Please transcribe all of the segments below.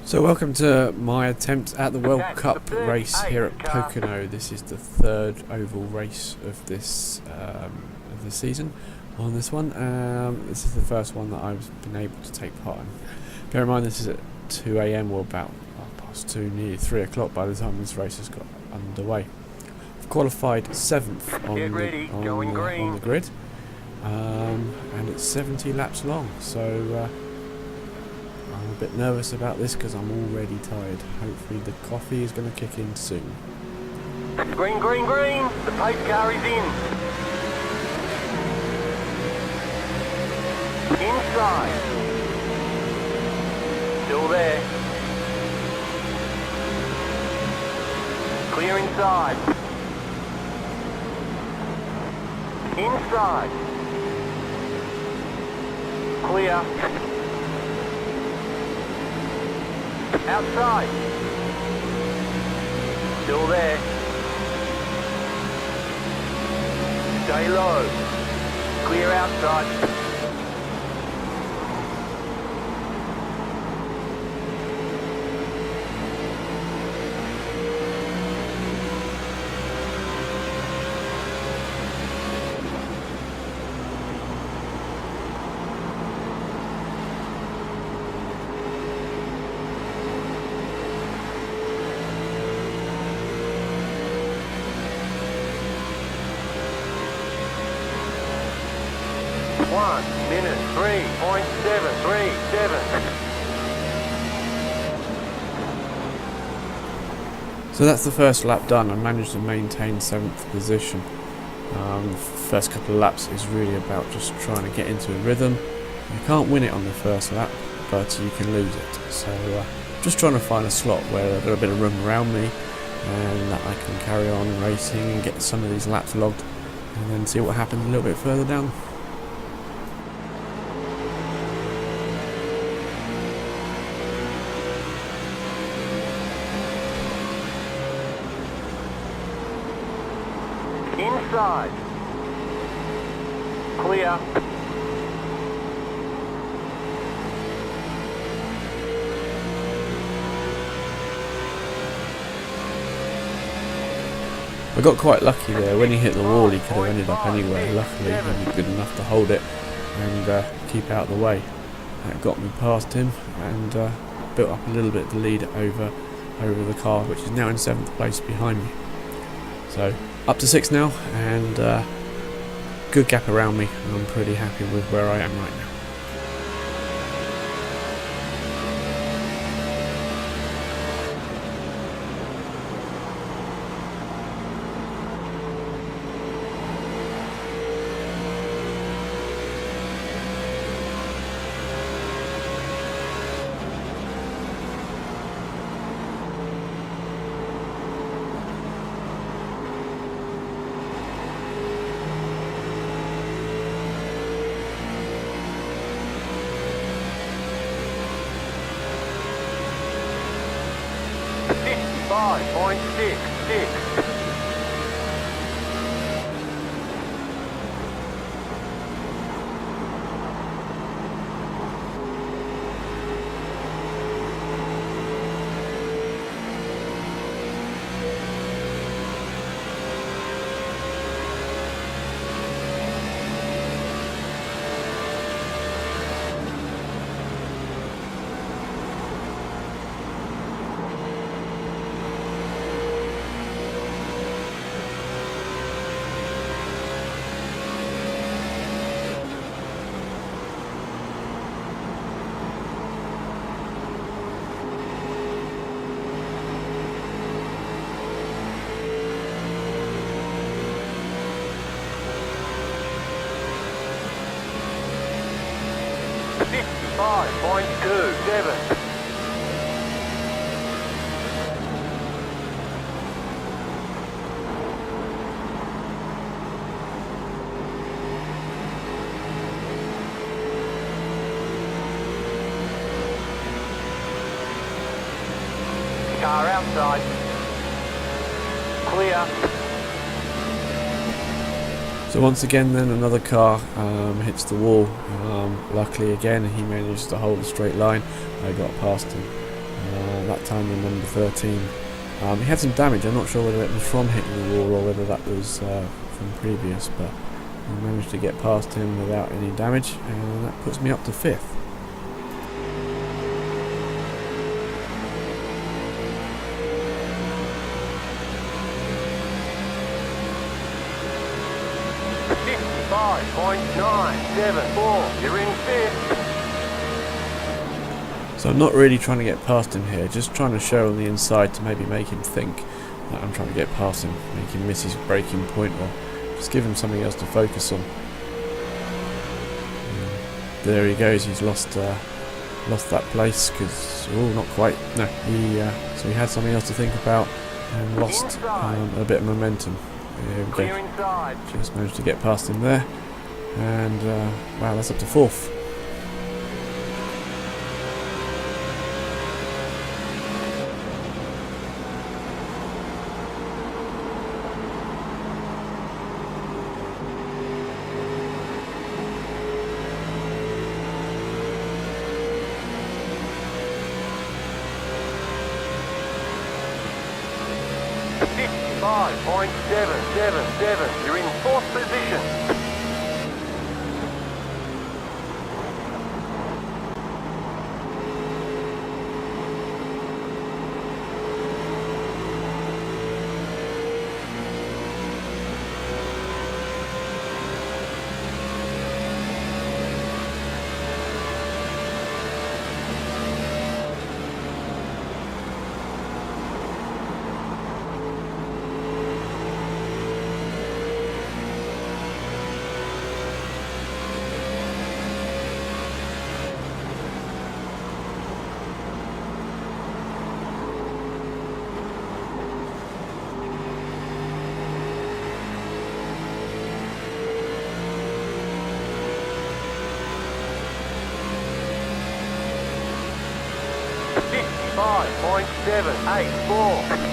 So welcome to my attempt at the World Cup race here at Pocono. This is the third oval race of this season on this one. This is the first one that I've been able to take part in. Bear in mind this is at 2 AM or about past 2, nearly 3 o'clock by the time this race has got underway. I've qualified 7th on the grid, and it's 70 laps long, so I'm a bit nervous about this because I'm already tired. Hopefully the coffee is going to kick in soon. Green, green, green! The pace car is in. Inside. Still there. Clear inside. Inside. Clear. Outside. Still there. Stay low. Clear outside. One minute 3.737. So that's the first lap done. I managed to maintain 7th position. First couple of laps is really about just trying to get into a rhythm. You can't win it on the first lap, but you can lose it. So just trying to find a slot where I've got a bit of room around me and that I can carry on racing and get some of these laps logged and then see what happens a little bit further down. Inside. Clear. I got quite lucky there. When he hit the wall he could have ended up anywhere. Luckily he was good enough to hold it and keep out of the way. That got me past him and built up a little bit of the lead over the car, which is now in 7th place behind me. So up to 6 now, and good gap around me, and I'm pretty happy with where I am right now. Five point 6.6. Five point 2.7. Car outside. Clear. So once again then another car hits the wall. Luckily again he managed to hold a straight line. I got past him that time in number 13. He had some damage. I'm not sure whether it was from hitting the wall or whether that was from previous, but I managed to get past him without any damage, and that puts me up to 5th. .974, you're in 5th. So I'm not really trying to get past him here, just trying to show on the inside to maybe make him think that I'm trying to get past him, make him miss his braking point, or just give him something else to focus on. There he goes. He's lost that place because not quite. No, so he had something else to think about and lost a bit of momentum. There we Clear go. inside. Just managed to get past him there, and wow, that's up to 4th. .777, you're in 4th position. .784.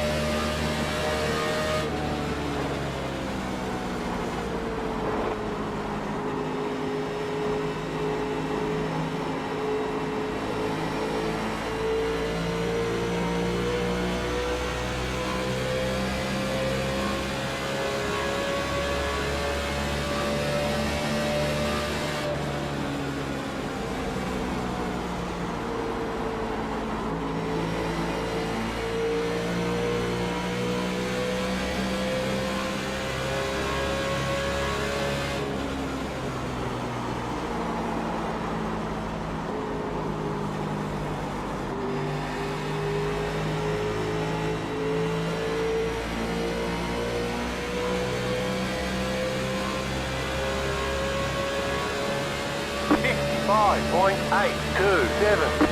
.827.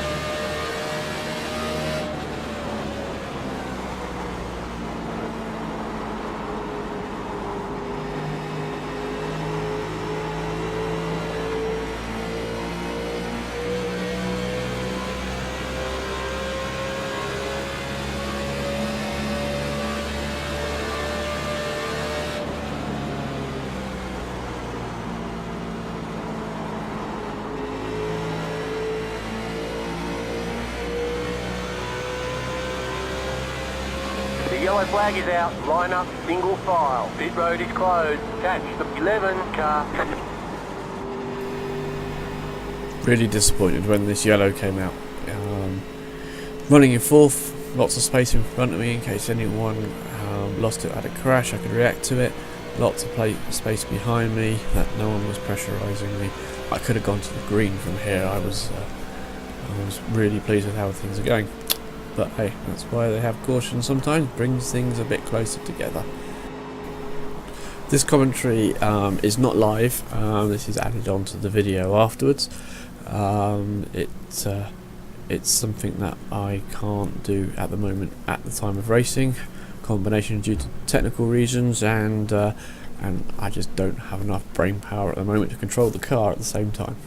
The yellow flag is out. Line up, single file. Pit road is closed. Catch the 11 car. Really disappointed when this yellow came out. Running in 4th, lots of space in front of me in case anyone lost it at a crash. I could react to it. Lots of space behind me that no one was pressurising me. I could have gone to the green from here. I was really pleased with how things are going. But hey, that's why they have caution sometimes, brings things a bit closer together. This commentary is not live, this is added onto the video afterwards. It's something that I can't do at the moment at the time of racing, combination due to technical reasons, and I just don't have enough brain power at the moment to control the car at the same time.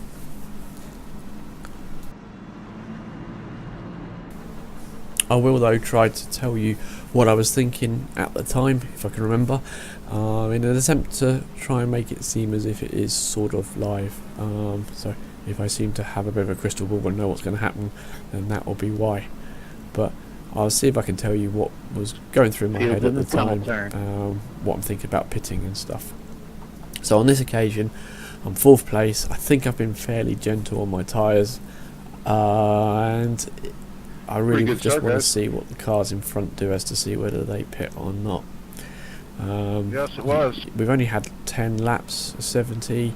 I will though try to tell you what I was thinking at the time, if I can remember, in an attempt to try and make it seem as if it is sort of live. So if I seem to have a bit of a crystal ball and know what's going to happen, then that will be why. but I'll see if I can tell you what was going through my head at the time, what I'm thinking about pitting and stuff. So on this occasion, I'm 4th place. I think I've been fairly gentle on my tyres, and I really just want to see what the cars in front do as to see whether they pit or not. Yes, it was. We've only had 10 laps, 70.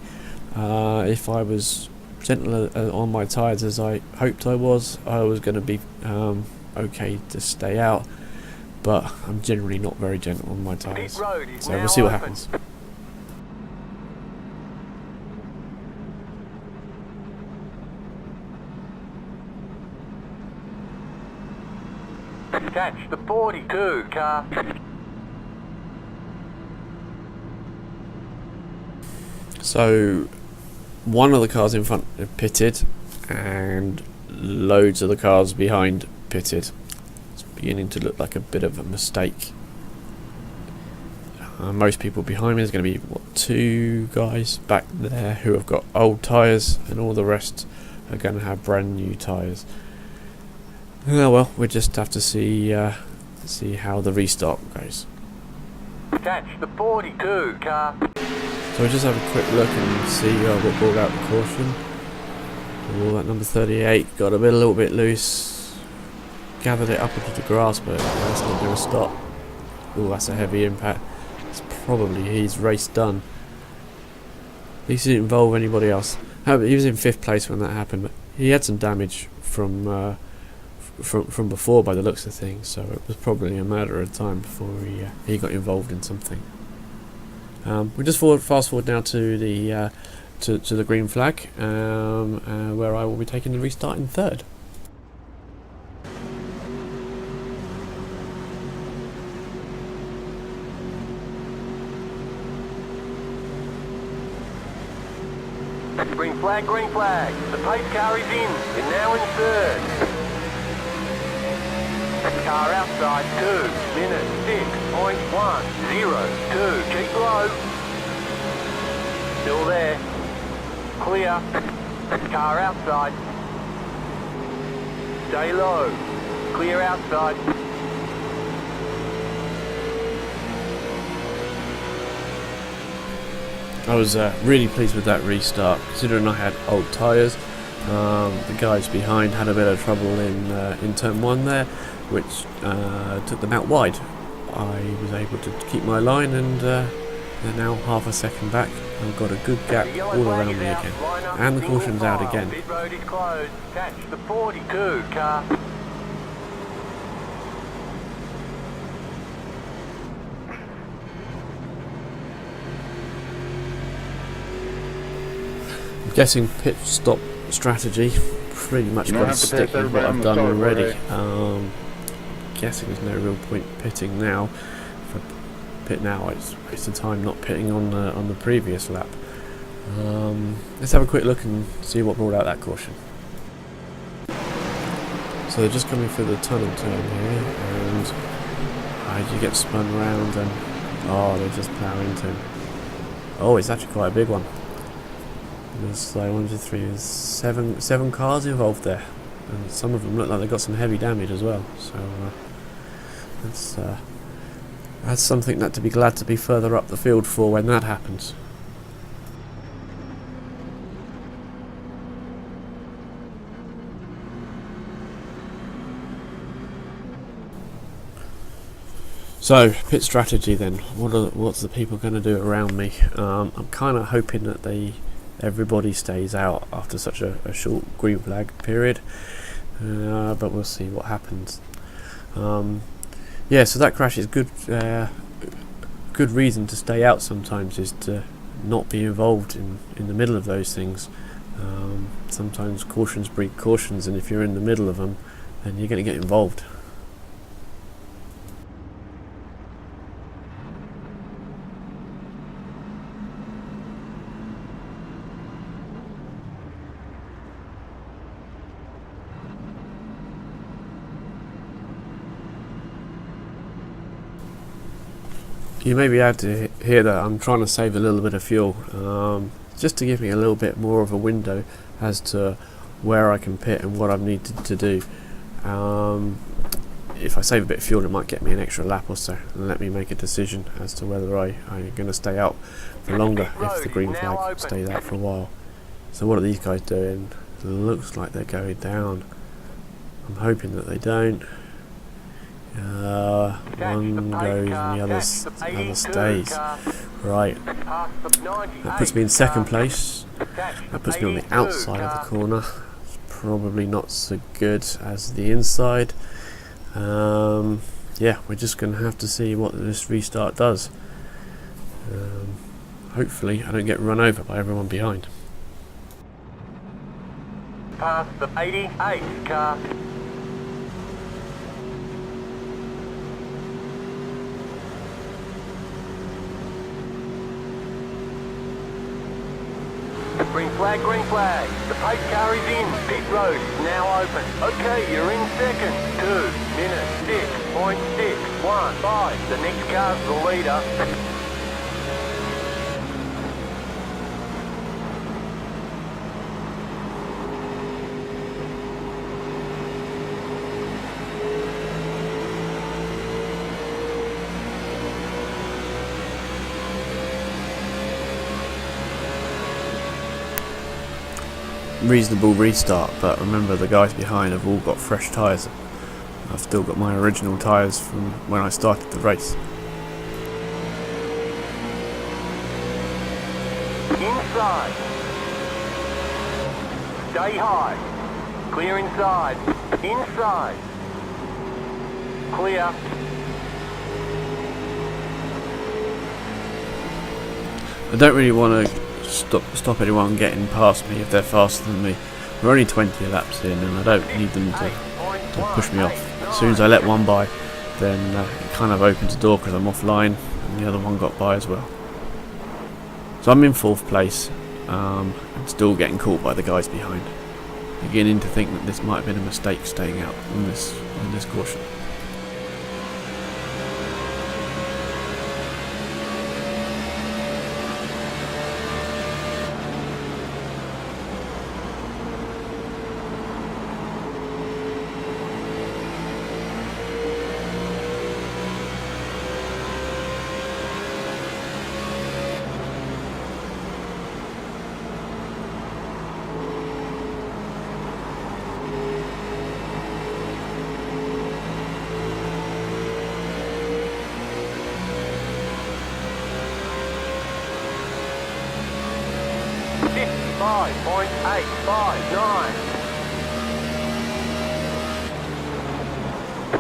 If I was gentle on my tyres as I hoped I was going to be okay to stay out, but I'm generally not very gentle on my tyres, so we'll see what happens. Catch the 42 car. So one of the cars in front pitted, and loads of the cars behind pitted. It's beginning to look like a bit of a mistake. Most people behind me is going to be 2 guys back there who have got old tyres, and all the rest are going to have brand new tyres. Oh well, we just have to see how the restart goes. Catch the 42 car. So we'll just have a quick look and see what brought out the caution. Oh, that number 38 got a little bit loose. Gathered it up into the grass, but that's not going to stop. Oh, that's a heavy impact. It's probably his race done. At least he didn't involve anybody else. He was in 5th place when that happened, but he had some damage from before by the looks of things, so it was probably a matter of time before he got involved in something. We just fast forward now to the green flag, where I will be taking the restart in 3rd. Green flag, green flag. The pace car is in. You're now in 3rd. Car outside 2 minutes 6.102. Keep low. Still there. Clear. Car outside. Stay low. Clear outside. I was really pleased with that restart, considering I had old tyres. The guys behind had a bit of trouble in turn 1 there, which took them out wide. I was able to keep my line, and they're now half a second back. I've got a good gap all around me again, and the caution's out again. Pit road is closed. Catch the 42 car. I'm guessing pit stop strategy pretty much got to stick with what I've done already. Guessing there's no real point pitting now. If I pit now, it's a waste of time not pitting on the previous lap. Let's have a quick look and see what brought out that caution. So they're just coming through the tunnel turn here, and you get spun round, and they just plough into him. Oh, it's actually quite a big one. There's like 1, 2, 3, there's seven cars involved there, and some of them look like they got some heavy damage as well. So that's something that to be glad to be further up the field for when that happens. So, pit strategy then. What's the people going to do around me? I'm kind of hoping that everybody stays out after such a short green flag period, but we'll see what happens. So that crash is good. Good reason to stay out sometimes is to not be involved in the middle of those things. Sometimes cautions breed cautions, and if you're in the middle of them, then you're going to get involved. You may be able to hear that I'm trying to save a little bit of fuel, just to give me a little bit more of a window as to where I can pit and what I've needed to do. If I save a bit of fuel, it might get me an extra lap or so and let me make a decision as to whether I'm going to stay out for longer if the green flag stays out for a while. So what are these guys doing? Looks like they're going down. I'm hoping that they don't. One goes and the other stays. Right, that puts me in second place. That puts me on the outside of the corner. It's probably not so good as the inside. Yeah, we're just going to have to see what this restart does. Hopefully I don't get run over by everyone behind. Past the 88 car. Green flag, green flag. The pace car is in. Pit road is now open. Okay, you're in second. 2 minutes 6.615. The next car's the leader. Reasonable restart, but remember the guys behind have all got fresh tyres. I've still got my original tyres from when I started the race. Inside. Stay high. Clear inside. Inside. Clear. I don't really want to stop anyone getting past me if they're faster than me. We're only 20 laps in and I don't need them to push me off. As soon as I let one by, then it kind of opens the door because I'm offline and the other one got by as well. So I'm in 4th place. I'm still getting caught by the guys behind. Beginning to think that this might have been a mistake staying out on this caution.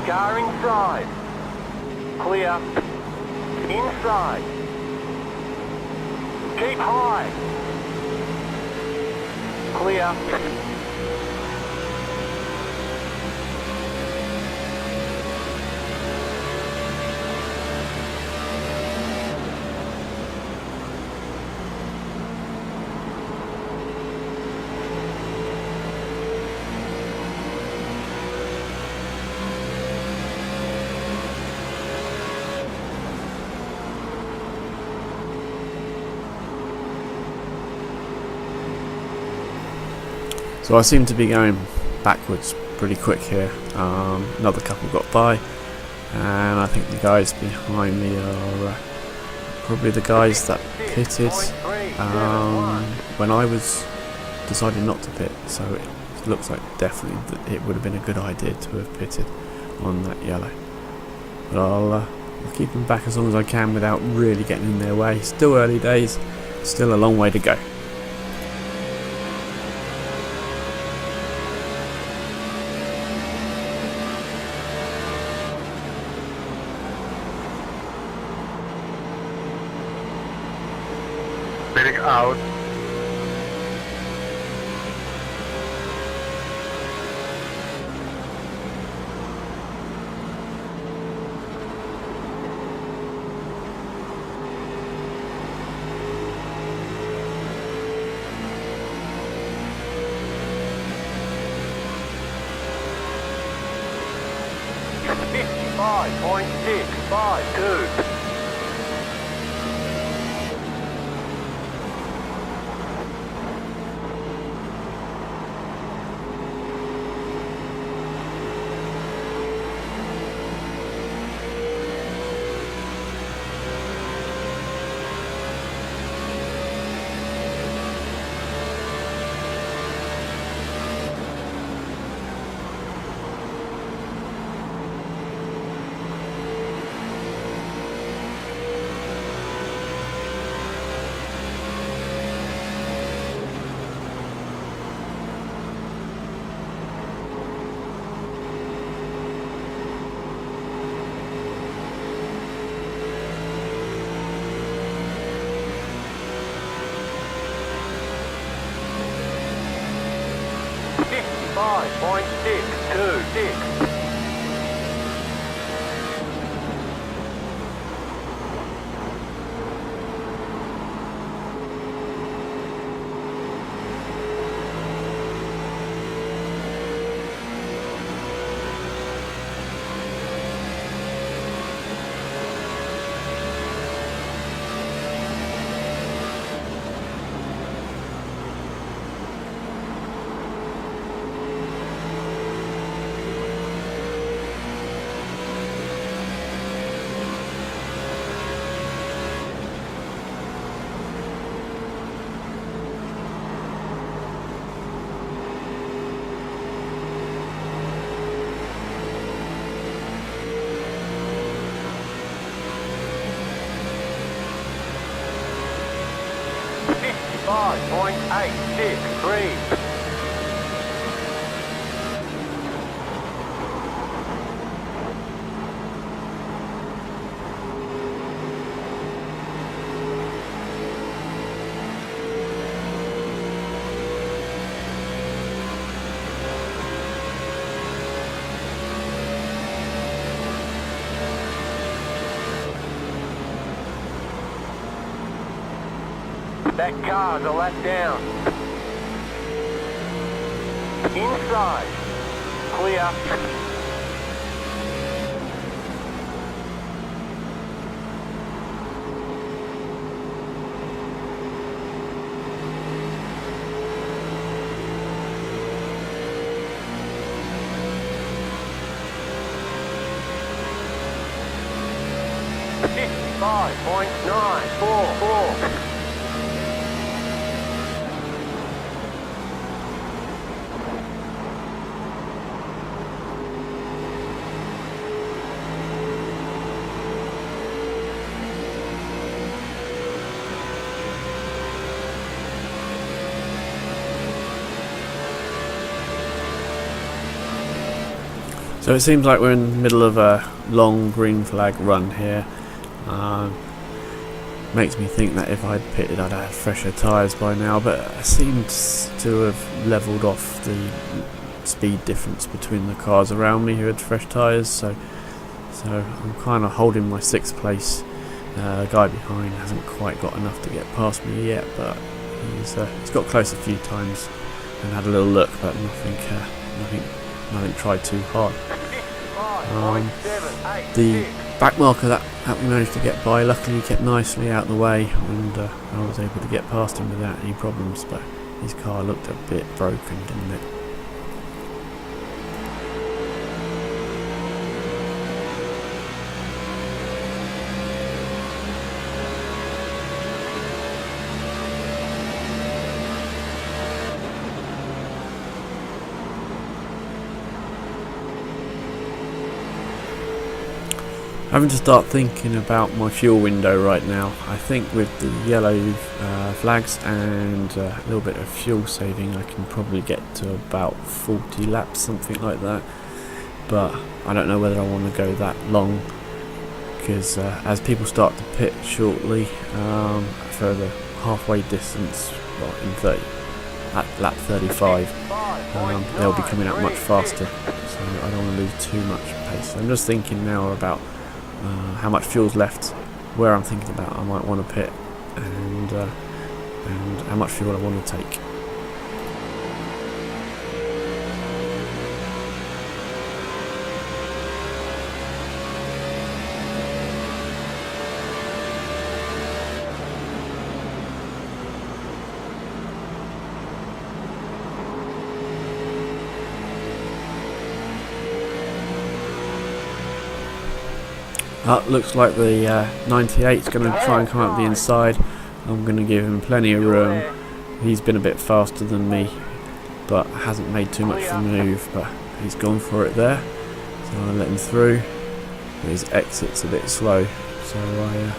Car inside. Clear. Inside. Keep high. Clear. So I seem to be going backwards pretty quick here. Another couple got by, and I think the guys behind me are probably the guys that pitted when I was deciding not to pit. So it looks like definitely that it would have been a good idea to have pitted on that yellow. But I'll keep them back as long as I can without really getting in their way. Still early days, still a long way to go. Out. .652. 55.626. Five point 863. That car's a lap down. Inside. Clear. .944. So it seems like we're in the middle of a long green flag run here. Makes me think that if I'd pitted I'd have fresher tyres by now, but it seems to have levelled off the speed difference between the cars around me who had fresh tyres, so I'm kind of holding my 6th place. The guy behind hasn't quite got enough to get past me yet, but he's got close a few times and had a little look, but nothing tried too hard. The back marker that we managed to get by, luckily he kept nicely out of the way, and I was able to get past him without any problems, but his car looked a bit broken, didn't it? Having to start thinking about my fuel window right now. I think with the yellow flags and a little bit of fuel saving I can probably get to about 40 laps, something like that, but I don't know whether I want to go that long, because as people start to pit shortly for the halfway distance, at lap 35, they'll be coming out much faster, so I don't want to lose too much pace. I'm just thinking now about how much fuel's left, where I'm thinking about I might want to pit, and how much fuel I want to take. Looks like the 98 is going to try and come up the inside. I'm going to give him plenty of room. He's been a bit faster than me, but hasn't made too much of a move, but he's gone for it there, so I'll let him through. But his exit's a bit slow, so I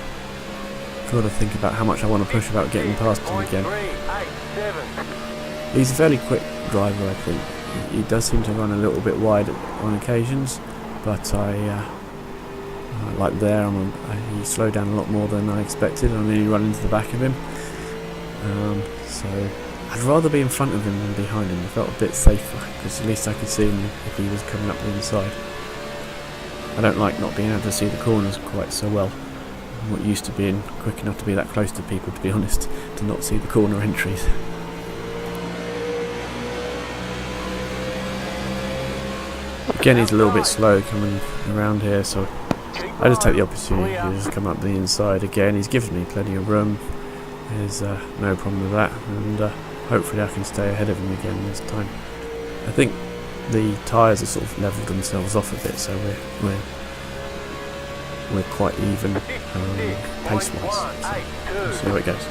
got to think about how much I want to push about getting past him again. He's a fairly quick driver, I think. He does seem to run a little bit wide on occasions, but like there, he slowed down a lot more than I expected. I nearly run into the back of him. So I'd rather be in front of him than behind him. I felt a bit safer because at least I could see him if he was coming up the inside. I don't like not being able to see the corners quite so well. I'm not used to being quick enough to be that close to people, to be honest, to not see the corner entries. Again, he's a little bit slow coming around here, so I just take the opportunity to just come up the inside again. He's given me plenty of room. There's no problem with that, and hopefully I can stay ahead of him again this time. I think the tyres have sort of levelled themselves off a bit, so we're quite even pace-wise. So we'll see how it goes.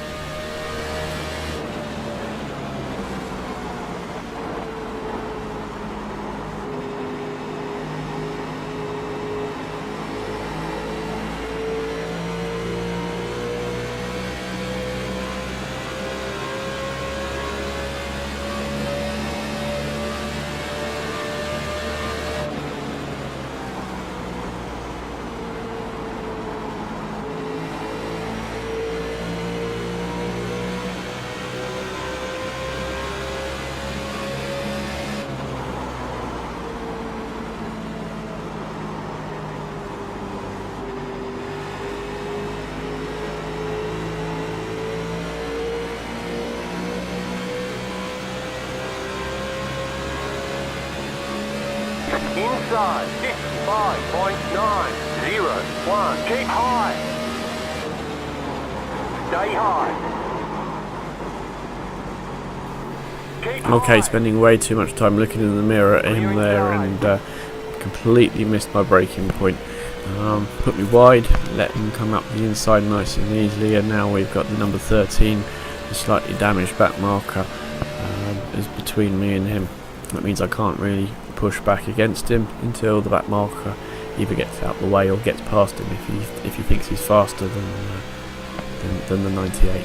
Inside, 55.901. Keep high. Stay high. Keep Okay, high. spending way too much time looking in the mirror at him there, and completely missed my braking point. Put me wide, let him come up the inside nice and easily, and now we've got the number 13, the slightly damaged back marker, is between me and him. That means I can't really push back against him until the back marker either gets out the way or gets past him if he thinks he's faster than the 98.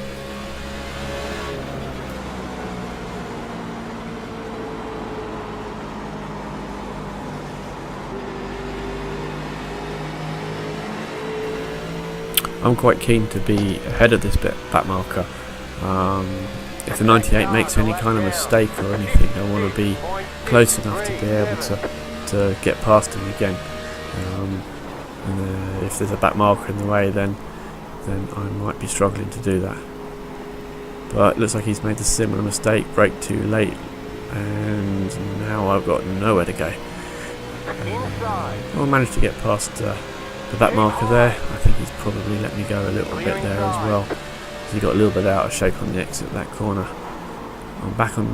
I'm quite keen to be ahead of this back marker. If the 98 makes any kind of mistake or anything, I want to be close enough to be able to get past him again. And if there's a back marker in the way, then I might be struggling to do that. But it looks like he's made a similar mistake, brake too late, and now I've got nowhere to go. I'll manage to get past the back marker there. I think he's probably let me go a little bit there as well. He got a little bit out of shape on the exit of that corner. I'm back on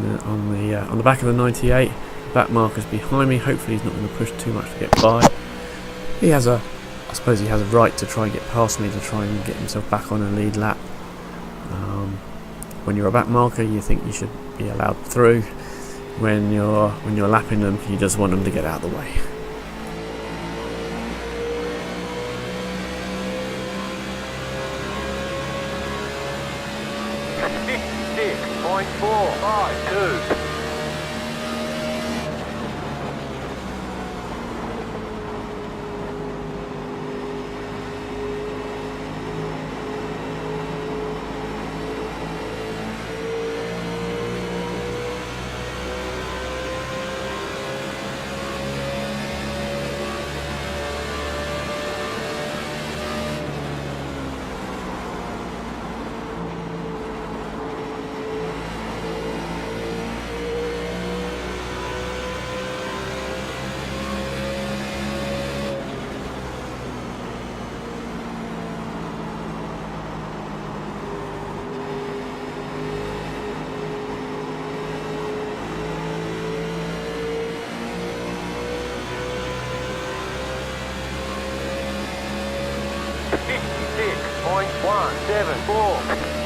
the back of the 98. Back marker's behind me. Hopefully he's not going to push too much to get by. I suppose he has a right to try and get past me to try and get himself back on a lead lap. When you're a back marker, you think you should be allowed through. When you're lapping them, you just want them to get out of the way. .452. .174.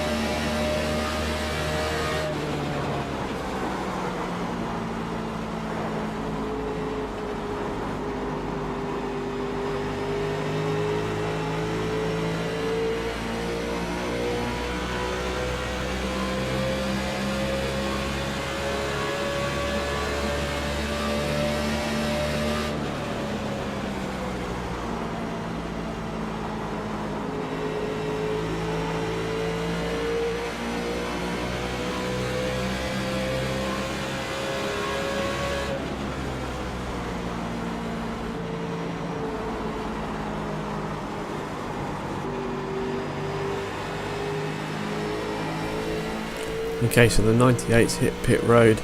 Okay, so the 98's hit pit road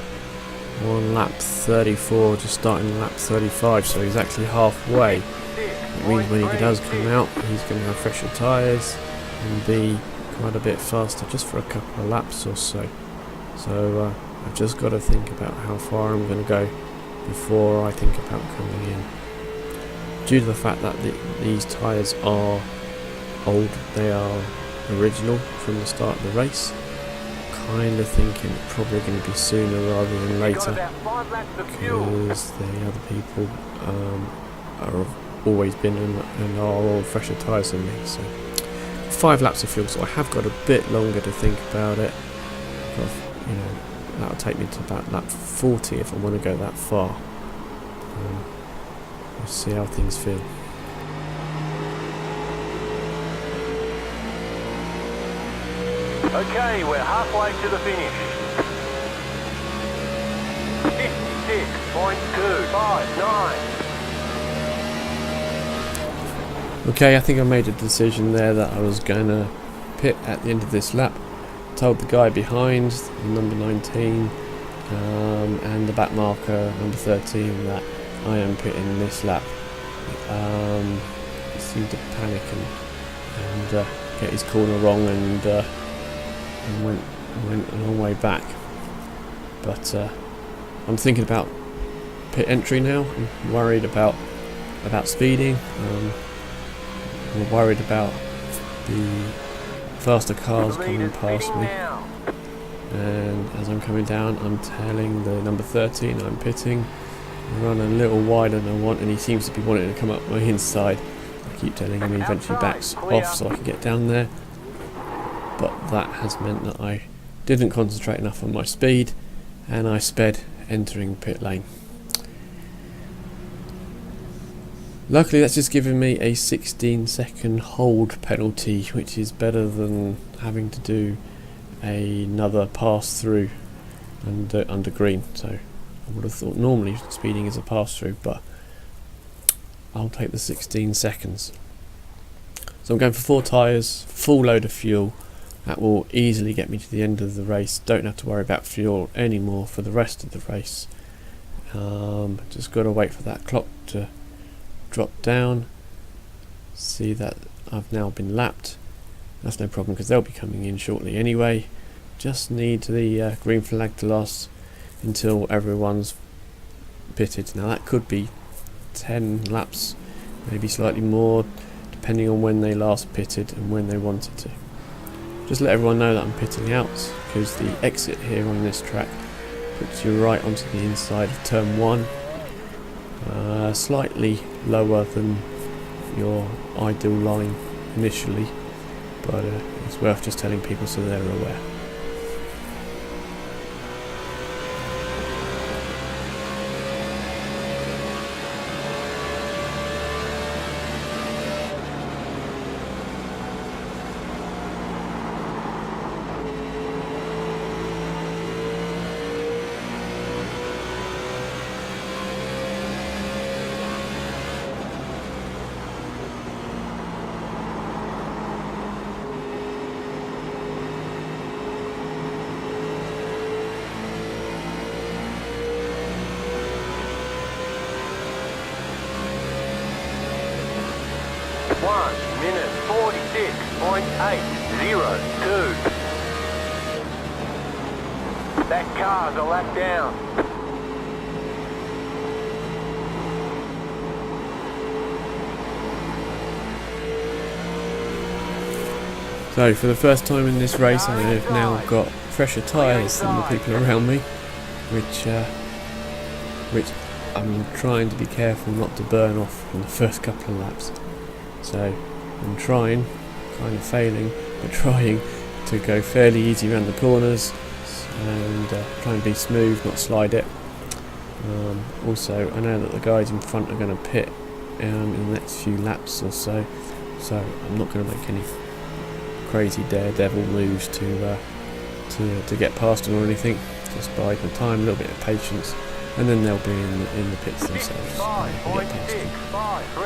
on lap 34, just starting lap 35, so exactly halfway. It means when he does come out, he's going to have fresher tyres and be quite a bit faster, just for a couple of laps or so. So I've just got to think about how far I'm going to go before I think about coming in. Due to the fact that these tyres are old, they are original from the start of the race, kind of thinking it's probably going to be sooner rather than later, because the other people have always been and are all fresher tyres than me. So 5 laps of fuel, so I have got a bit longer to think about it. That'll take me to about lap 40 if I want to go that far. We'll see how things feel. Okay, we're halfway to the finish. 56.259. Okay, I think I made a decision there that I was going to pit at the end of this lap. Told the guy behind, number 19, and the back marker, number 13, that I am pitting this lap. He seemed to panic and get his corner wrong and went a long way back. But I'm thinking about pit entry now. I'm worried about speeding. I'm worried about the faster cars coming past me, and as I'm coming down, I'm telling the number 13 I'm pitting. I run a little wider than I want, and he seems to be wanting to come up my inside. I keep telling him he eventually backs off so I can get down there, but that has meant that I didn't concentrate enough on my speed, and I sped entering pit lane. Luckily that's just given me a 16-second hold penalty, which is better than having to do another pass through under green. So I would have thought normally speeding is a pass through, but I'll take the 16 seconds. So I'm going for 4 tyres, full load of fuel. That will easily get me to the end of the race. Don't have to worry about fuel anymore for the rest of the race. Just got to wait for that clock to drop down. See that I've now been lapped. That's no problem because they'll be coming in shortly anyway. Just need the green flag to last until everyone's pitted. Now that could be 10 laps, maybe slightly more, depending on when they last pitted and when they wanted to. Just let everyone know that I'm pitting out, because the exit here on this track puts you right onto the inside of turn 1. Slightly lower than your ideal line initially, but it's worth just telling people so they're aware. minute 46.802. That car's a lap down. So for the first time in this race I have now got fresher tyres than the people around me, which I'm trying to be careful not to burn off in the first couple of laps. So I'm trying, kind of failing, but trying to go fairly easy around the corners and try and be smooth, not slide it. Also, I know that the guys in front are going to pit in the next few laps or so, so I'm not going to make any crazy daredevil moves to get past them or anything. Just bide my time, a little bit of patience, and then they'll be in the pits themselves. And I can get past them.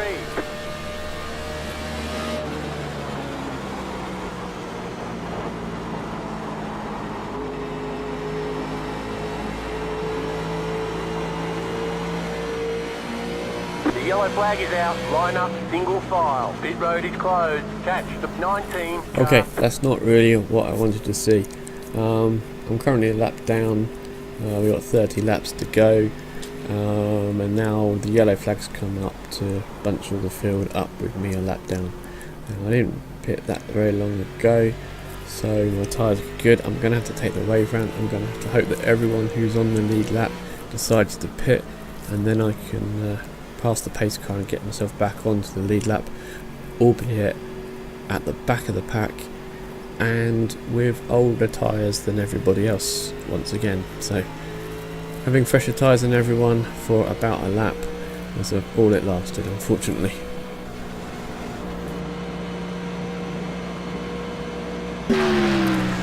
The yellow flag is out. Line up, single file. Pit road is closed. Catch the 19. Okay, that's not really what I wanted to see. I'm currently a lap down. We've got 30 laps to go. And now the yellow flag's come up to bunch all the field up with me a lap down. And I didn't pit that very long ago, so my tyres are good. I'm going to have to take the wave round. I'm going to have to hope that everyone who's on the lead lap decides to pit, and then I can pass the pace car and get myself back onto the lead lap, albeit at the back of the pack and with older tyres than everybody else once again. So having fresher tyres than everyone for about a lap was all it lasted, unfortunately.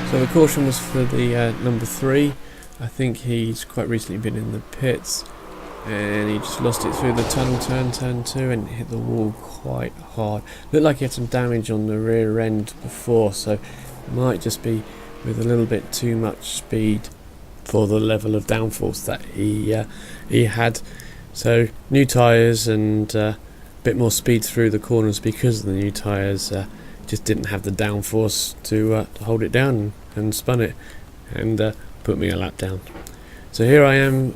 So the caution was for the number 3. I think he's quite recently been in the pits, and he just lost it through the tunnel turn 2, and hit the wall quite hard. Looked like he had some damage on the rear end before, so it might just be with a little bit too much speed for the level of downforce that he had. So new tyres and a bit more speed through the corners because of the new tyres. Just didn't have the downforce to hold it down, and spun it and put me a lap down. So here I am.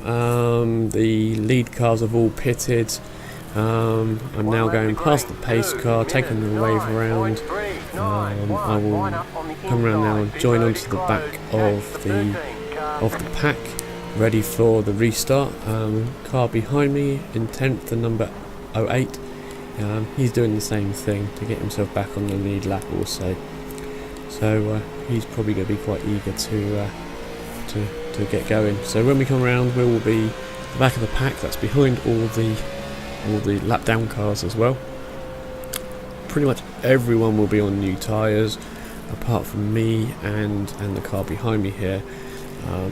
The lead cars have all pitted. I'm now going past the pace car, taking the wave around. I will come around now and join onto the back of the pack, ready for the restart. Car behind me in 10th, the number 08. He's doing the same thing to get himself back on the lead lap also. So he's probably going to be quite eager to get going. So when we come around, we will be the back of the pack. That's behind all the lap down cars as well. Pretty much everyone will be on new tyres, apart from me and the car behind me here.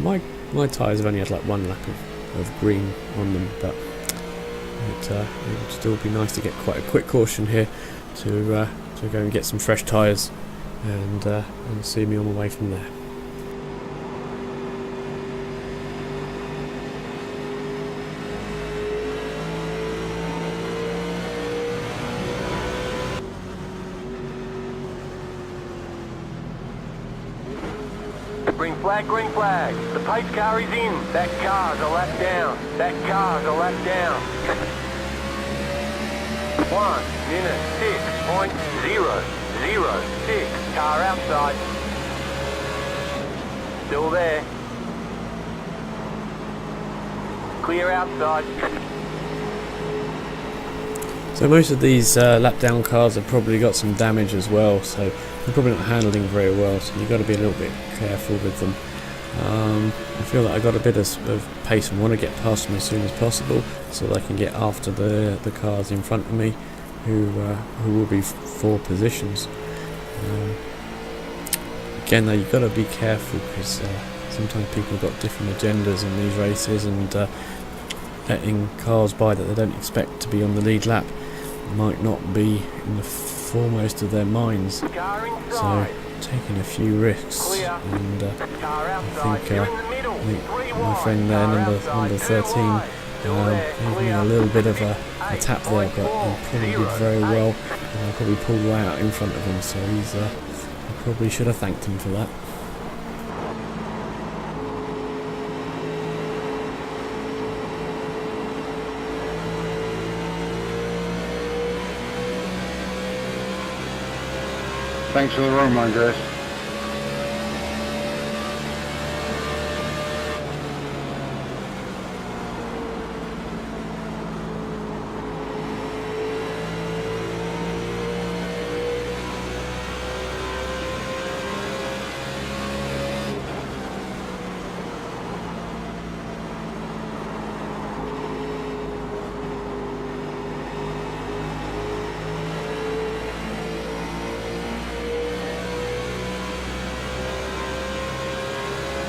My tyres have only had like one lap of green on them, but it would still be nice to get quite a quick caution here to go and get some fresh tyres and see me on my way from there. Green flag, green flag. The pace car is in. That car's a lap down. That car's a lap down. 1 minute 6.006. Car outside. Still there. Clear outside. So most of these lap down cars have probably got some damage as well, so they're probably not handling very well, so you've got to be a little bit careful with them. I feel that I got a bit of pace and want to get past them as soon as possible so that I can get after the cars in front of me who will be 4 positions. Again though, you've got to be careful because sometimes people have got different agendas in these races, and letting cars by that they don't expect to be on the lead lap might not be in the foremost of their minds. So taking a few risks, and I think my friend there, number 13, gave me a little bit of a tap there, but he probably did very well, and I probably pulled right out in front of him, so I probably should have thanked him for that. Thanks for the run, my guys.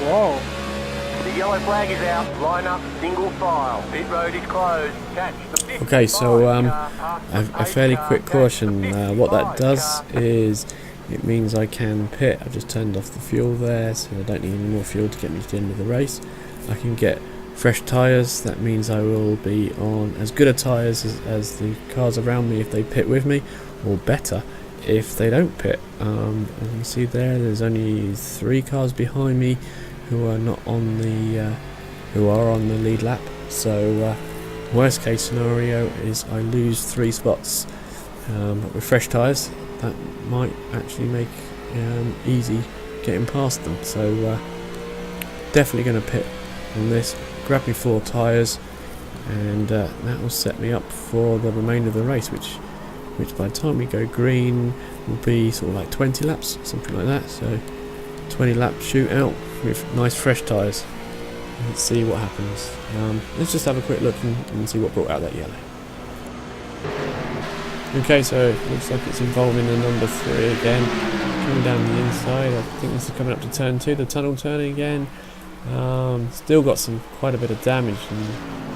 Whoa. The yellow flag is out. Line up, single file. Pit road is closed. Catch the 55 Okay, so car, a fairly quick caution. What that does is it means I can pit. I've just turned off the fuel there, so I don't need any more fuel to get me to the end of the race. I can get fresh tyres. That means I will be on as good a tyres as the cars around me if they pit with me, or better if they don't pit. As you can see there's only 3 cars behind me who are not on the who are on the lead lap. So worst case scenario is I lose 3 spots, but with fresh tyres that might actually make easy getting past them. So definitely going to pit on this, grab me 4 tyres, and that will set me up for the remainder of the race, which by the time we go green will be sort of like 20 laps, something like that. So 20 lap shootout with nice fresh tyres. Let's see what happens. Let's just have a quick look and see what brought out that yellow. Okay, so it looks like it's involving the number 3 again, coming down the inside. I think this is coming up to turn 2, the tunnel turning again. Still got quite a bit of damage, and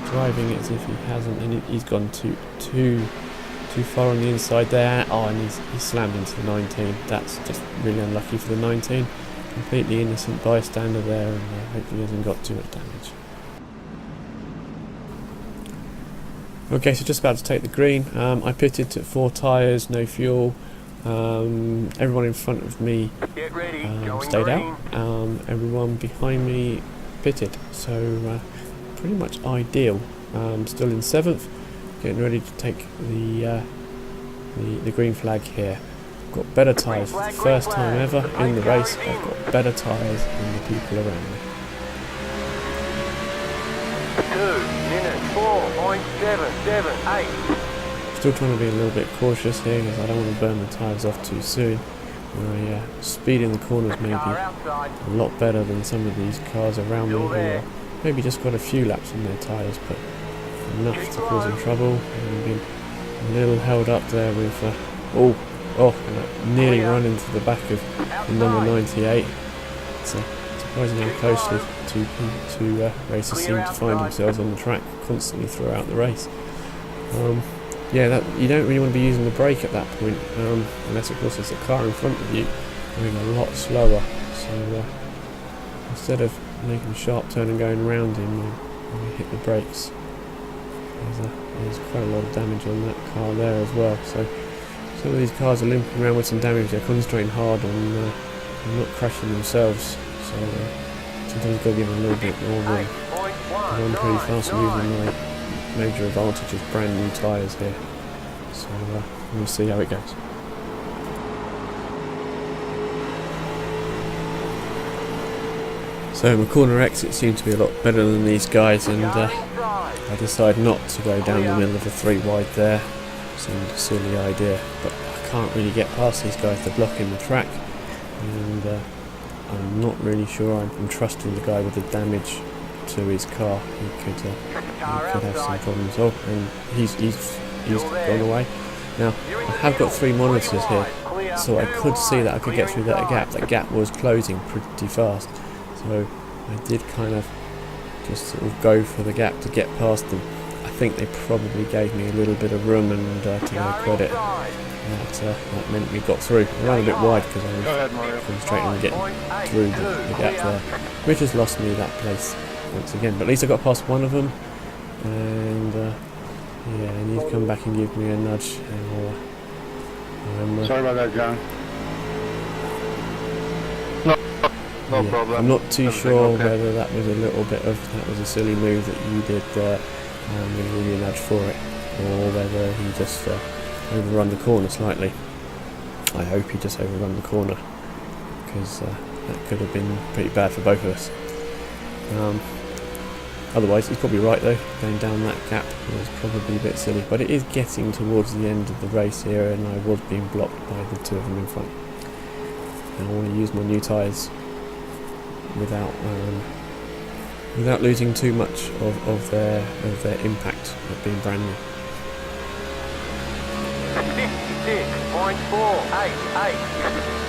driving it as if he hasn't, and he's gone too far on the inside there. Oh, and he's slammed into the 19. That's just really unlucky for the 19. Completely innocent bystander there, and hopefully he hasn't got too much damage. Okay, so just about to take the green. I pitted to 4 tyres, no fuel. Everyone in front of me stayed out. Everyone behind me pitted, so pretty much ideal. Still in 7th, getting ready to take the green flag here. Got better tyres for the first time ever in the race. I've got better tyres than the people around me. 2 minutes 4.778. Still trying to be a little bit cautious here because I don't want to burn the tyres off too soon. My speed in the corners may be a lot better than some of these cars around me who are maybe just got a few laps on their tyres, but enough to cause them trouble. And been a little held up there with and nearly run into the back of the number 98. It's surprising how closely two racers seem to find themselves on the track constantly throughout the race. You don't really want to be using the brake at that point, unless of course there's a car in front of you going a lot slower. So instead of making a sharp turn and going around him, when we hit the brakes, there's quite a lot of damage on that car there as well. So some of these cars are limping around with some damage. They're concentrating hard on not crashing themselves. So sometimes you've got to give them a little bit more room. I'm pretty fast moving my major advantage of brand new tyres here. So we'll see how it goes. So my corner exit seemed to be a lot better than these guys, and I decided not to go down the middle of a 3 wide there. Seemed a silly idea, but I can't really get past these guys. They're blocking the track, and I'm not really sure I'm trusting the guy with the damage to his car. He could have some problems. Oh, and he's gone away. Now I have got 3 monitors here, so I could see that I could get through that gap. That gap was closing pretty fast, so I did kind of just sort of go for the gap to get past them. I think they probably gave me a little bit of room, and to their credit, that meant we got through. I ran a bit wide because I was concentrating on getting through the gap there, which has lost me that place once again. But at least I got past one of them, and I need to come back and give me a nudge. Sorry about that, John. No problem. I'm not too sure whether that was a silly move that you did and give me a nudge for it, or whether he just overrun the corner slightly. I hope he just overrun the corner, because that could have been pretty bad for both of us. Otherwise, he's probably right though. Going down that gap was probably a bit silly, but it is getting towards the end of the race here, and I was being blocked by the 2 of them in front. And I want to use my new tyres without losing too much of their impact of being brand new. 56.488.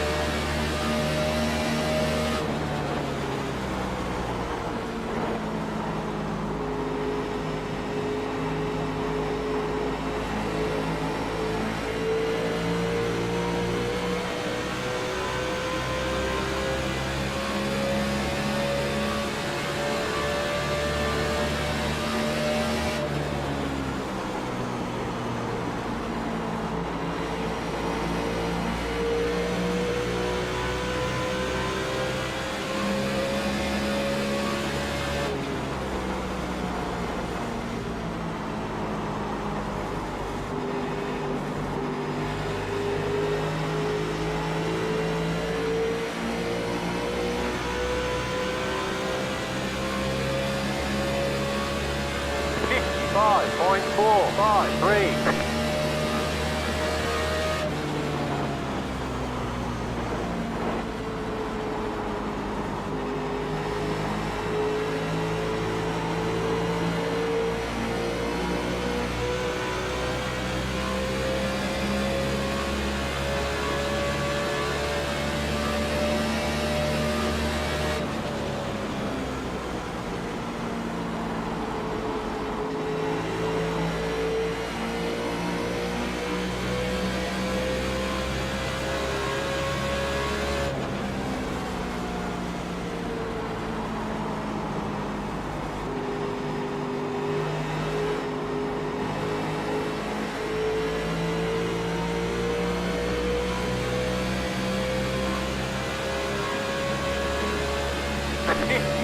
55.453.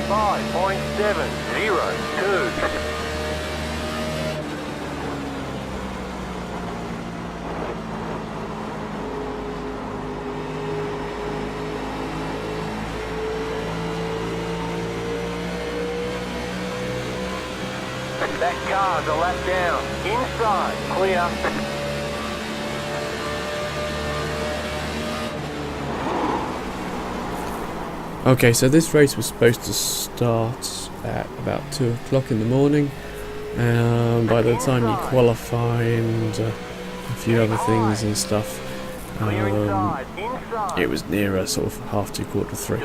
55.702. That car's a lap down. Inside, clear. Okay, so this race was supposed to start at about 2 o'clock in the morning. By the time you qualify and a few other things and stuff, it was nearer sort of 2:30, 3.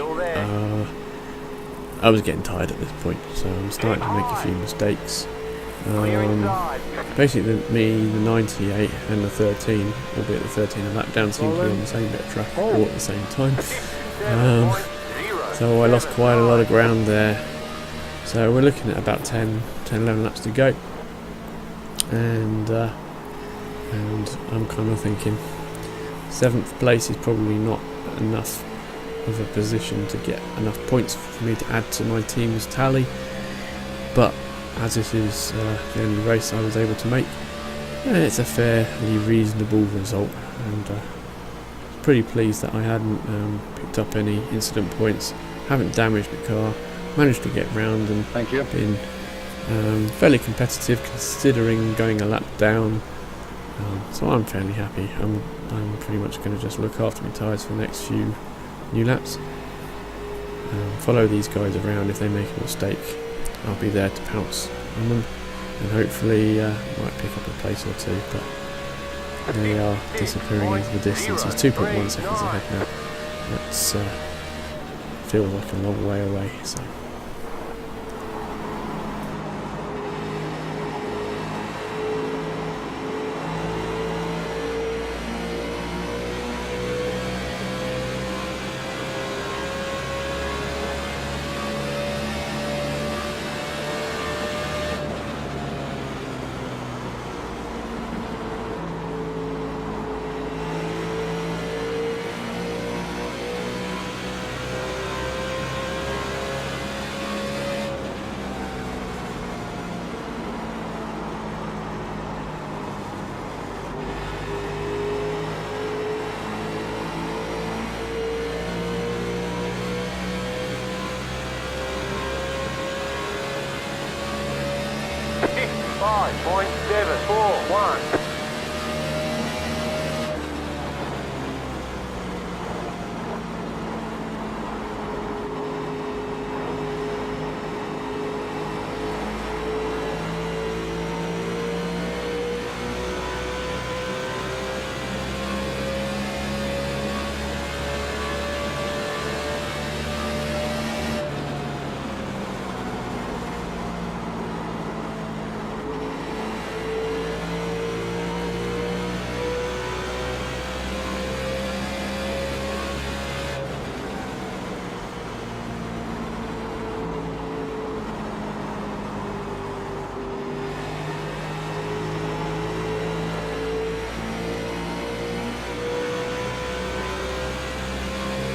I was getting tired at this point, so I'm starting to make a few mistakes. Basically, the 98 and the 13, albeit the 13 and lap down, seemed to be on the same bit of track all at the same time. So I lost quite a lot of ground there. So we're looking at about 10, 11 laps to go. And I'm kind of thinking 7th place is probably not enough of a position to get enough points for me to add to my team's tally. But as this is the only race I was able to make, it's a fairly reasonable result. And pretty pleased that I hadn't picked up any incident points, haven't damaged the car, managed to get round and been fairly competitive considering going a lap down. So I'm fairly happy. I'm pretty much going to just look after my tyres for the next few new laps. Follow these guys around. If they make a mistake, I'll be there to pounce on them and hopefully might pick up a place or two. But they are disappearing into the distance. He's 2.1 seconds ahead now. That's feels like a long way away. So. .741.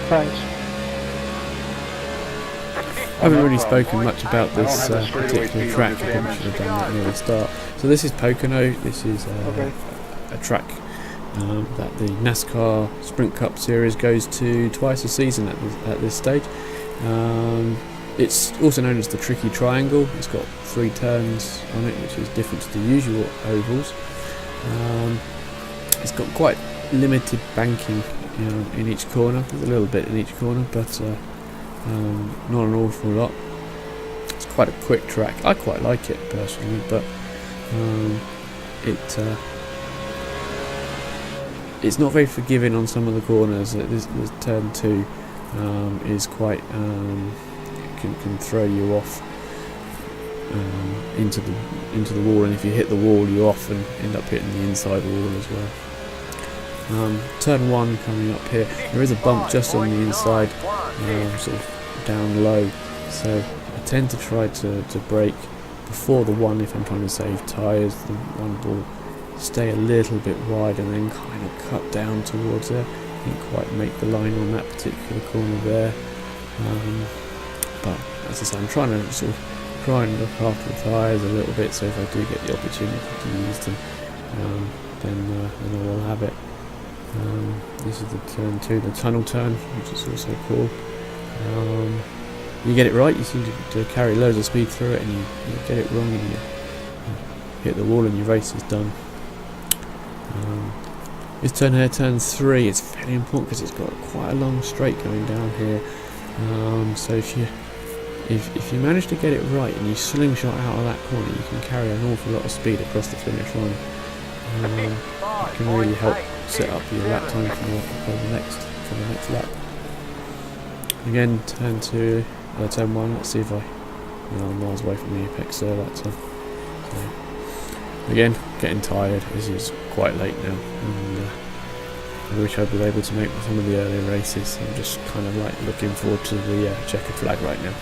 Thanks. I haven't really spoken much about this particular track. I probably should have done that near the start. So this is Pocono. This is a track that the NASCAR Sprint Cup Series goes to twice a season at this stage. It's also known as the tricky triangle. It's got 3 turns on it, which is different to the usual ovals. It's got quite limited banking in each corner. There's a little bit in each corner, but not an awful lot. It's quite a quick track. I quite like it personally, but it's not very forgiving on some of the corners. This turn 2 is quite can throw you off into the wall, and if you hit the wall, you often end up hitting the inside wall as well. Turn 1 coming up here. There is a bump just on the inside, sort of down low, so I tend to try to brake before the 1 if I'm trying to save tyres. The 1 will stay a little bit wide and then kind of cut down towards there. Didn't quite make the line on that particular corner there, but as I say, I'm trying to sort of try and look after the tyres a little bit, so if I do get the opportunity to use them, then I will have it. This is the turn 2, the tunnel turn, which is also cool. You get it right, you seem to carry loads of speed through it, and you get it wrong and you hit the wall and your race is done. This turn here, turn 3, is fairly important because it's got quite a long straight going down here. So if you manage to get it right and you slingshot out of that corner, you can carry an awful lot of speed across the finish line. It can really help set up your lap time for the next lap. Again, turn 2, turn 1. Let's see if I'm miles away from the apex there that time. So, again, getting tired. This is quite late now, and I wish I'd been able to make some of the earlier races. I'm just kind of like looking forward to the checkered flag right now.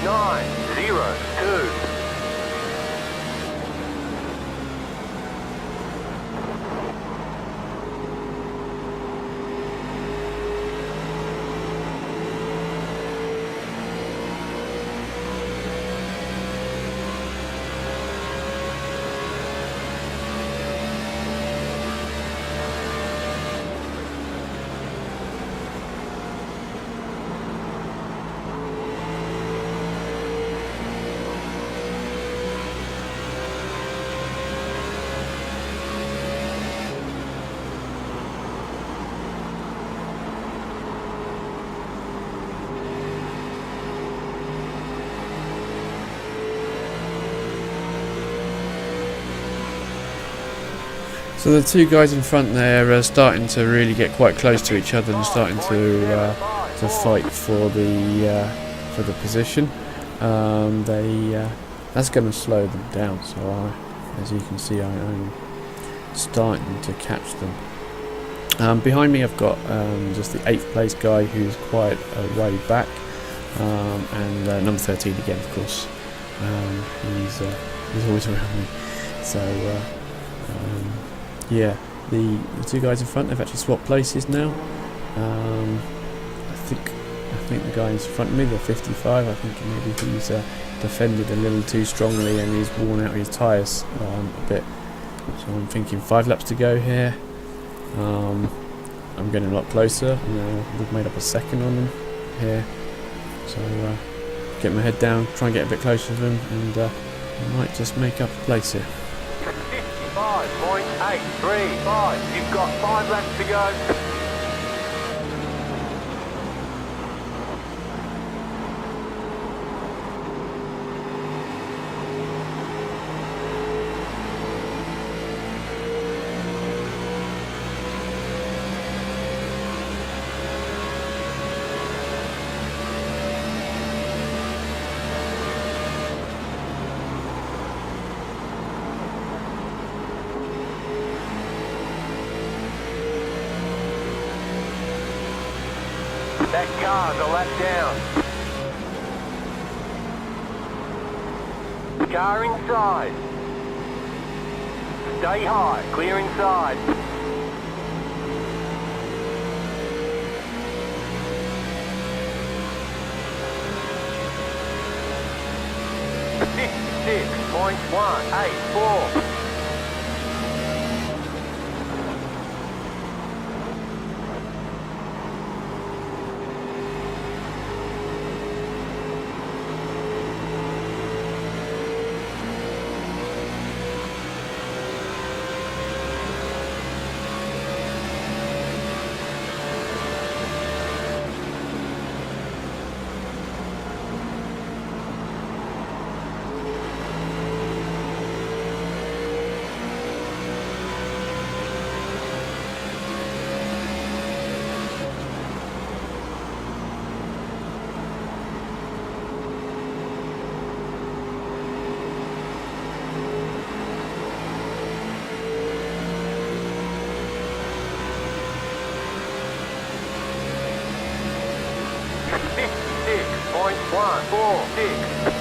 .902. So the 2 guys in front there are starting to really get quite close to each other and starting to fight for the position. That's going to slow them down. So as you can see, I'm starting to catch them. Behind me, I've got just the 8th place guy who's quite a way back, and number 13 again, of course. He's always around me. So. Yeah, the 2 guys in front, they've actually swapped places now. I think the guy in front of me, the 55, I think maybe he's defended a little too strongly and he's worn out his tyres a bit. So I'm thinking 5 laps to go here. I'm getting a lot closer. We've made up a second on them here. So get my head down, try and get a bit closer to them, and I might just make up a place here. 55.835. You've got 5 laps to go. That car's a lap down. Car inside. Stay high, clear inside. .184. .146.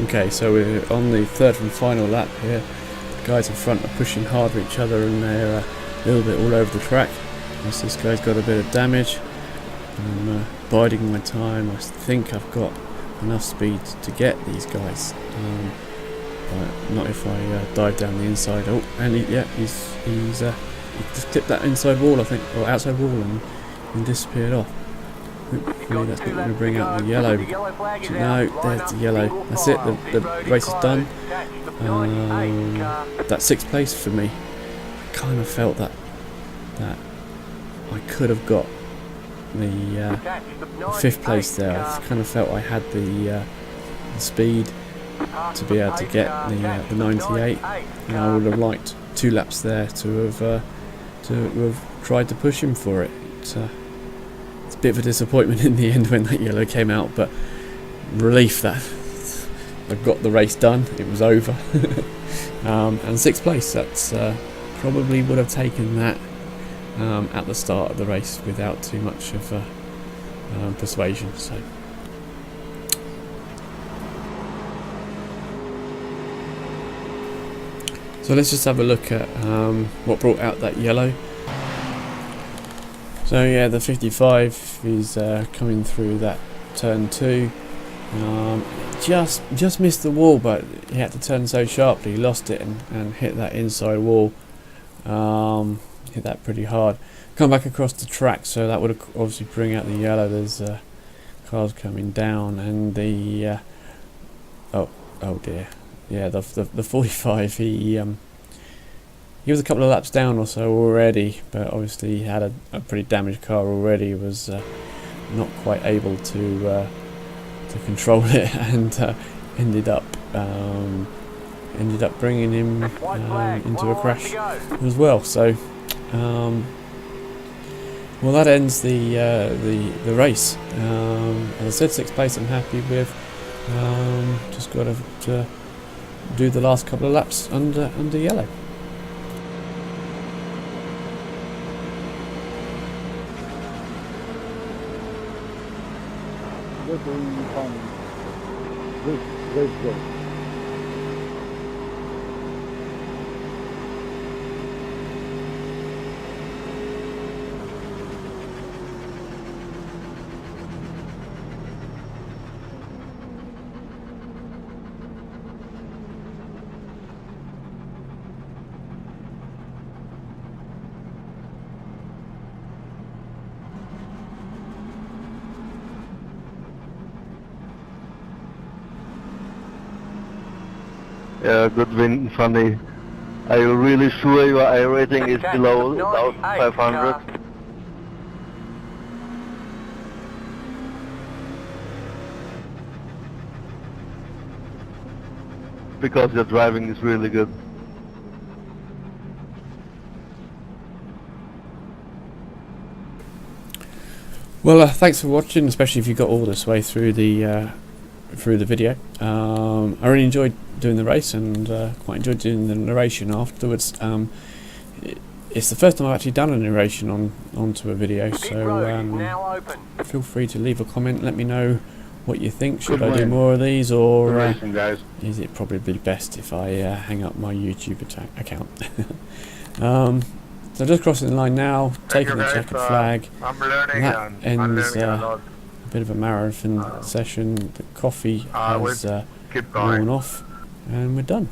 Okay, so we're on the third and final lap here. The guys in front are pushing hard at each other and they're a little bit all over the track. As this guy's got a bit of damage. I'm biding my time. I think I've got enough speed to get these guys. But not if I dive down the inside. Oh, and he just clipped that inside wall, I think, or outside wall, and disappeared off. Hopefully that's not going to bring out the yellow. No, there's the yellow. That's it. The race is done. That sixth place for me. I kind of felt that I could have got the fifth place there. I kind of felt I had the speed to be able to get the 98, and I would have liked 2 laps there to have tried to push him for it. It's a bit of a disappointment in the end when that yellow came out, but relief that I got the race done. It was over. And sixth place, that's probably would have taken that at the start of the race without too much of persuasion. So let's just have a look at what brought out that yellow. So yeah, the 55 is coming through that turn 2. Just missed the wall, but he had to turn so sharply, he lost it and hit that inside wall. Hit that pretty hard. Come back across the track, so that would obviously bring out the yellow. There's cars coming down, and the oh dear, yeah, the 45. He was a couple of laps down or so already, but obviously he had a pretty damaged car already. He was not quite able to control it, and ended up bringing him into a crash as well. So, well, that ends the race. As I said, sixth place I'm happy with. Just got to do the last couple of laps under yellow. Let's go. Yeah, good win, Funny. Are you really sure your I rating is below about 500? Because your driving is really good. Well, thanks for watching, especially if you got all this way through the through the video. I really enjoyed doing the race, and quite enjoyed doing the narration afterwards. It's the first time I've actually done a narration onto a video, so feel free to leave a comment. Let me know what you think. Should I do more of these, or is it probably best if I hang up my YouTube account? So just crossing the line now, taking the checkered flag. I'm learning, That ends a lot. a bit of a marathon session. The coffee has Keep going. worn off, and we're done.